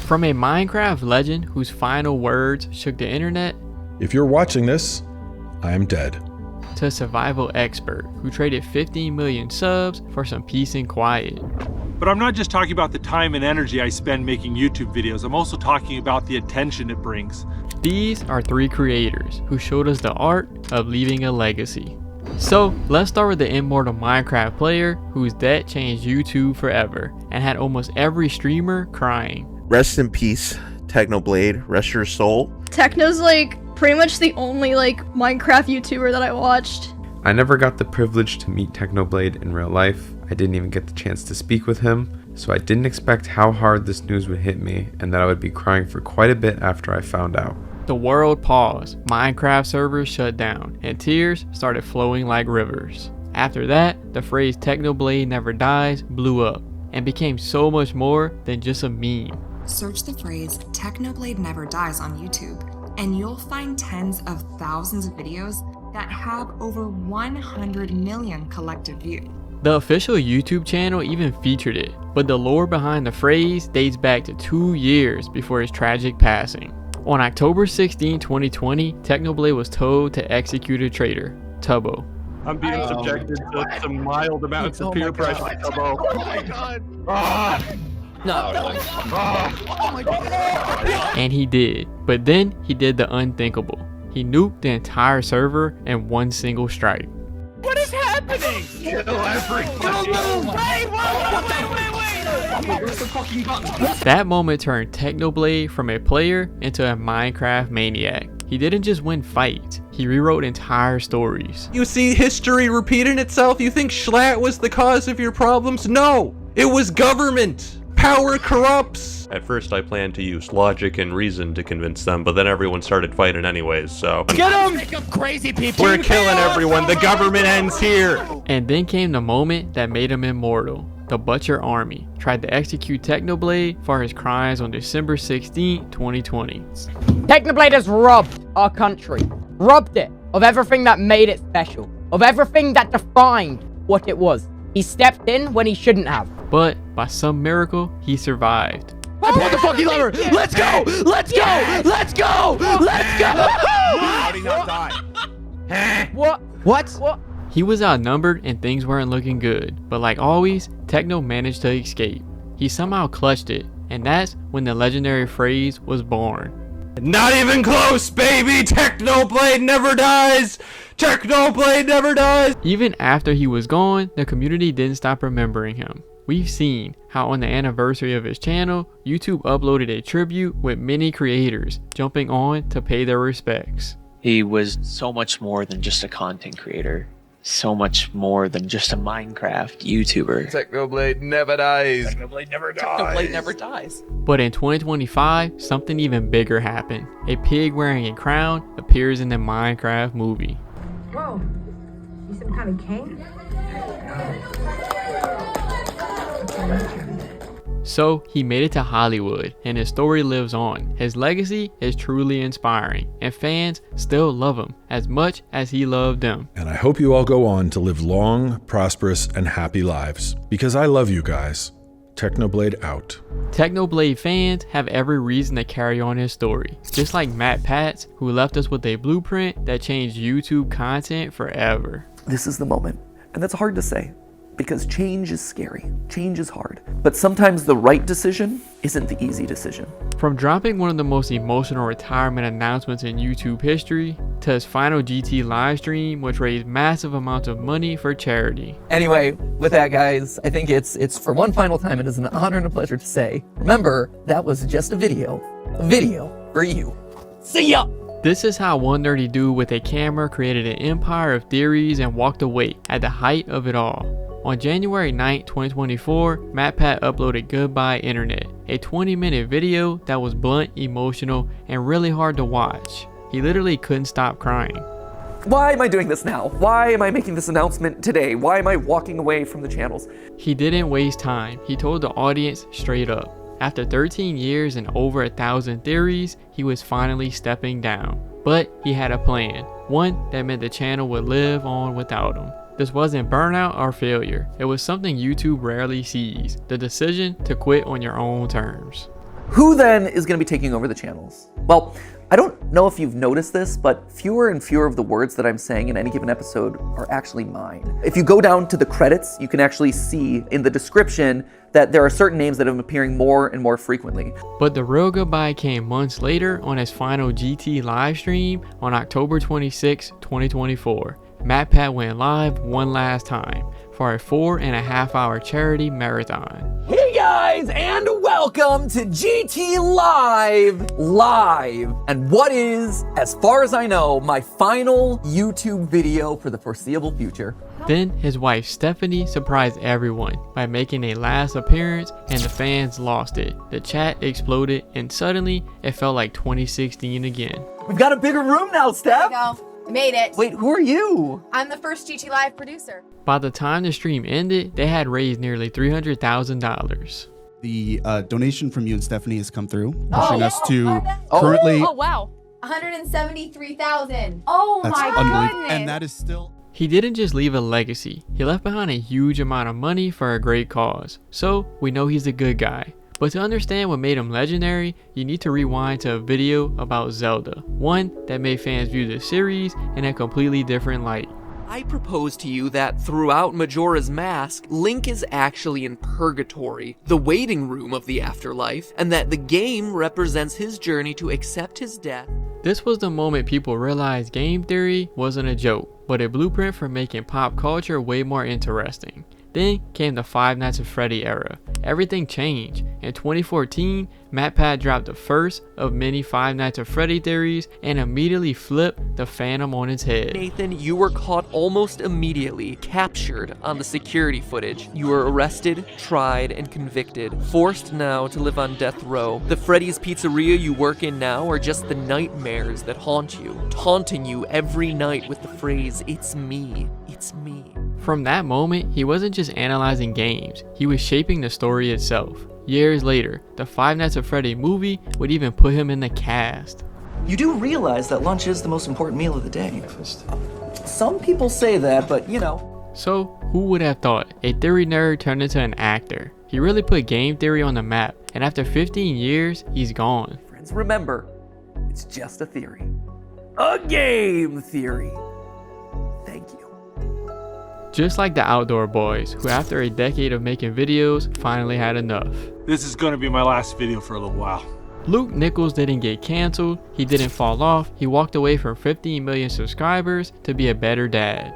From a Minecraft legend whose final words shook the internet, "If you're watching this, I am dead," to a survival expert who traded 15 million subs for some peace and quiet. But I'm not just talking about the time and energy I spend making YouTube videos, I'm also talking about the attention it brings. These are 3 creators who showed us the art of leaving a legacy. So let's start with the immortal Minecraft player whose death changed YouTube forever and had almost every streamer crying. Rest in peace, Technoblade, rest your soul. Techno's like pretty much the only like Minecraft YouTuber that I watched. I never got the privilege to meet Technoblade in real life. I didn't even get the chance to speak with him, so I didn't expect how hard this news would hit me and that I would be crying for quite a bit after I found out. The world paused, Minecraft servers shut down, and tears started flowing like rivers. After that, the phrase Technoblade never dies blew up and became so much more than just a meme. Search the phrase Technoblade never dies on YouTube, and you'll find tens of thousands of videos that have over 100 million collective views. The official YouTube channel even featured it, but the lore behind the phrase dates back to 2 years before his tragic passing. On October 16, 2020, Technoblade was told to execute a traitor, Tubbo. I'm being subjected to some mild amounts of peer pressure, Tubbo. Oh my god! And he did, but then he did the unthinkable. He nuked the entire server in one single strike. What is happening? Kill everybody! Where's the fucking button? That moment turned Technoblade from a player into a Minecraft maniac. He didn't just win fights, he rewrote entire stories. You see history repeating itself? You think Schlatt was the cause of your problems? No! It was government! Power corrupts! At first I planned to use logic and reason to convince them, but then everyone started fighting anyways, so... Get him! Crazy people! We're killing everyone! The government ends here! And then came the moment that made him immortal. The Butcher Army tried to execute Technoblade for his crimes on December 16, 2020. Technoblade has robbed our country. Robbed it of everything that made it special. Of everything that defined what it was. He stepped in when he shouldn't have. But by some miracle, he survived. I pulled the fucking lever! Let's go! Let's go! Let's go! Let's go! How did he not die? What? He was outnumbered and things weren't looking good, but like always, Techno managed to escape. He somehow clutched it, and that's when the legendary phrase was born. Not even close, baby! Technoblade never dies! Technoblade never dies! Even after he was gone, the community didn't stop remembering him. We've seen how on the anniversary of his channel, YouTube uploaded a tribute with many creators jumping on to pay their respects. He was so much more than just a content creator. So much more than just a Minecraft YouTuber. Technoblade never dies. Technoblade never dies. Technoblade never dies. But in 2025, something even bigger happened. A pig wearing a crown appears in the Minecraft movie. Whoa, you some kind of king? So he made it to Hollywood, and his story lives on. His legacy is truly inspiring, and fans still love him as much as he loved them. And I hope you all go on to live long, prosperous, and happy lives. Because I love you guys. Technoblade out. Technoblade fans have every reason to carry on his story, just like MattPat, who left us with a blueprint that changed YouTube content forever. This is the moment, and that's hard to say. Because change is scary, change is hard. But sometimes the right decision isn't the easy decision. From dropping one of the most emotional retirement announcements in YouTube history, to his final GT livestream, which raised massive amounts of money for charity. Anyway, with that guys, I think it's for one final time, it is an honor and a pleasure to say, remember, that was just a video for you. See ya! This is how one nerdy dude with a camera created an empire of theories and walked away at the height of it all. On January 9, 2024, MattPat uploaded Goodbye Internet, a 20-minute video that was blunt, emotional, and really hard to watch. He literally couldn't stop crying. Why am I doing this now? Why am I making this announcement today? Why am I walking away from the channels? He didn't waste time. He told the audience straight up. After 13 years and over 1,000 theories, he was finally stepping down. But he had a plan, one that meant the channel would live on without him. This wasn't burnout or failure. It was something YouTube rarely sees, the decision to quit on your own terms. Who then is going to be taking over the channels? Well, I don't know if you've noticed this, but fewer and fewer of the words that I'm saying in any given episode are actually mine. If you go down to the credits, you can actually see in the description that there are certain names that have been appearing more and more frequently. But the real goodbye came months later on his final GT live stream on October 26, 2024. MattPat went live one last time for a 4.5-hour charity marathon. Hey guys, and welcome to GT Live! And what is, as far as I know, my final YouTube video for the foreseeable future. Then his wife Stephanie surprised everyone by making a last appearance, and the fans lost it. The chat exploded, and suddenly it felt like 2016 again. We've got a bigger room now, Steph! There you go. I made it. Wait, who are you? I'm the first GT Live producer. By the time the stream ended, they had raised nearly $300,000. The donation from you and Stephanie has come through, pushing us to currently... Oh, wow. 173,000. Oh That's my unbelievable. goodness. And that is still... He didn't just leave a legacy, he left behind a huge amount of money for a great cause. So we know he's a good guy. But to understand what made him legendary, you need to rewind to a video about Zelda, one that made fans view the series in a completely different light. I propose to you that throughout Majora's Mask, Link is actually in purgatory, the waiting room of the afterlife, and that the game represents his journey to accept his death. This was the moment people realized game theory wasn't a joke, but a blueprint for making pop culture way more interesting. Then came the Five Nights at Freddy era. Everything changed. In 2014, MattPat dropped the first of many Five Nights at Freddy theories and immediately flipped the fandom on its head. Nathan, you were caught almost immediately, captured on the security footage. You were arrested, tried, and convicted, forced now to live on death row. The Freddy's Pizzeria you work in now are just the nightmares that haunt you, taunting you every night with the phrase, "It's me, it's me." From that moment, he wasn't just analyzing games, he was shaping the story itself. Years later, the Five Nights at Freddy movie would even put him in the cast. You do realize that lunch is the most important meal of the day. Some people say that, but you know. So, who would have thought a theory nerd turned into an actor? He really put game theory on the map, and after 15 years, he's gone. Friends, remember, it's just a theory. A game theory. Thank you. Just like the Outdoor Boys, who after a decade of making videos, finally had enough. This is going to be my last video for a little while. Luke Nichols didn't get canceled, he didn't fall off, he walked away from 15 million subscribers to be a better dad.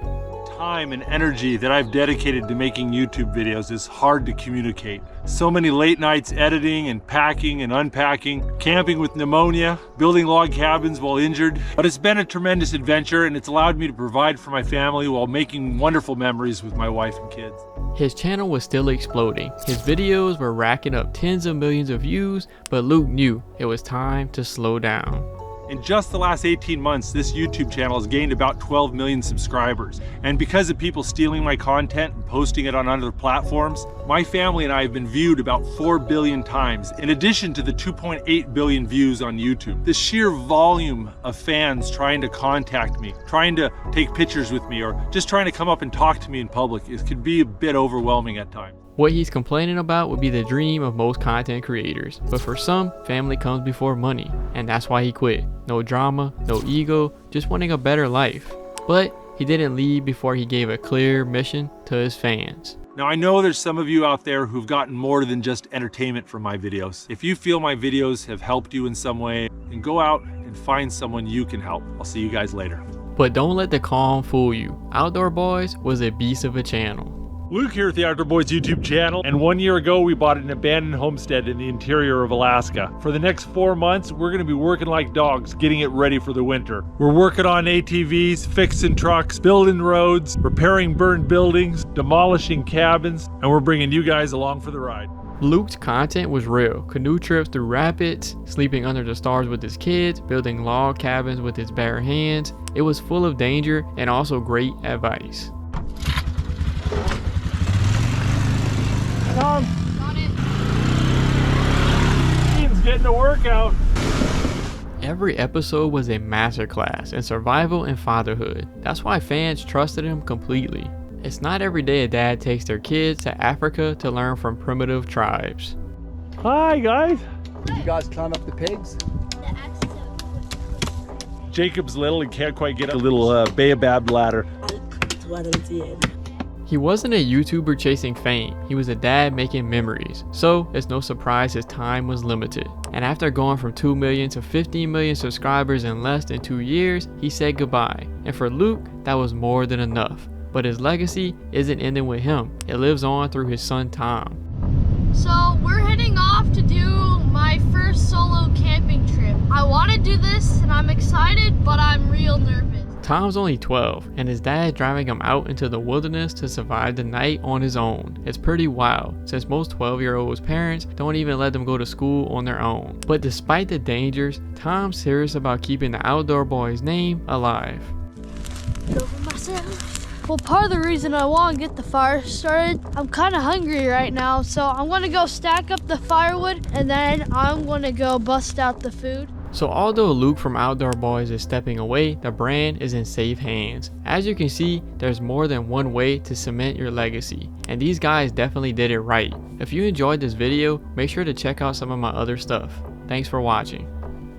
Time and energy that I've dedicated to making YouTube videos is hard to communicate. So many late nights editing and packing and unpacking, camping with pneumonia, building log cabins while injured. But it's been a tremendous adventure, and it's allowed me to provide for my family while making wonderful memories with my wife and kids. His channel was still exploding. His videos were racking up tens of millions of views, but Luke knew it was time to slow down. In just the last 18 months, this YouTube channel has gained about 12 million subscribers. And because of people stealing my content and posting it on other platforms, my family and I have been viewed about 4 billion times, in addition to the 2.8 billion views on YouTube. The sheer volume of fans trying to contact me, trying to take pictures with me, or just trying to come up and talk to me in public, it could be a bit overwhelming at times. What he's complaining about would be the dream of most content creators, but for some, family comes before money, and that's why he quit. No drama, no ego, just wanting a better life. But he didn't leave before he gave a clear mission to his fans. Now I know there's some of you out there who've gotten more than just entertainment from my videos. If you feel my videos have helped you in some way, then go out and find someone you can help. I'll see you guys later. But don't let the calm fool you. Outdoor Boys was a beast of a channel. Luke here at the Outdoor Boys YouTube channel, and 1 year ago we bought an abandoned homestead in the interior of Alaska. For the next 4 months, we're going to be working like dogs, getting it ready for the winter. We're working on ATVs, fixing trucks, building roads, repairing burned buildings, demolishing cabins, and we're bringing you guys along for the ride. Luke's content was real. Canoe trips through rapids, sleeping under the stars with his kids, building log cabins with his bare hands. It was full of danger and also great advice. Got it. Ian's getting a workout. Every episode was a masterclass in survival and fatherhood. That's why fans trusted him completely. It's not every day a dad takes their kids to Africa to learn from primitive tribes. Hi guys. Did you guys climb up the pegs? Jacob's little and can't quite get a little baobab ladder. He wasn't a YouTuber chasing fame, he was a dad making memories, so it's no surprise his time was limited. And after going from 2 million to 15 million subscribers in less than 2 years, he said goodbye. And for Luke, that was more than enough. But his legacy isn't ending with him, it lives on through his son Tom. So we're heading off to do my first solo camping trip. I want to do this and I'm excited, but I'm real nervous. Tom's only 12, and his dad driving him out into the wilderness to survive the night on his own. It's pretty wild, since most 12-year-olds' parents don't even let them go to school on their own. But despite the dangers, Tom's serious about keeping the outdoor boy's name alive. Well, part of the reason I want to get the fire started, I'm kind of hungry right now, so I'm going to go stack up the firewood, and then I'm going to go bust out the food. So although Luke from Outdoor Boys is stepping away, the brand is in safe hands. As you can see, there's more than one way to cement your legacy, and these guys definitely did it right. If you enjoyed this video, make sure to check out some of my other stuff. Thanks for watching.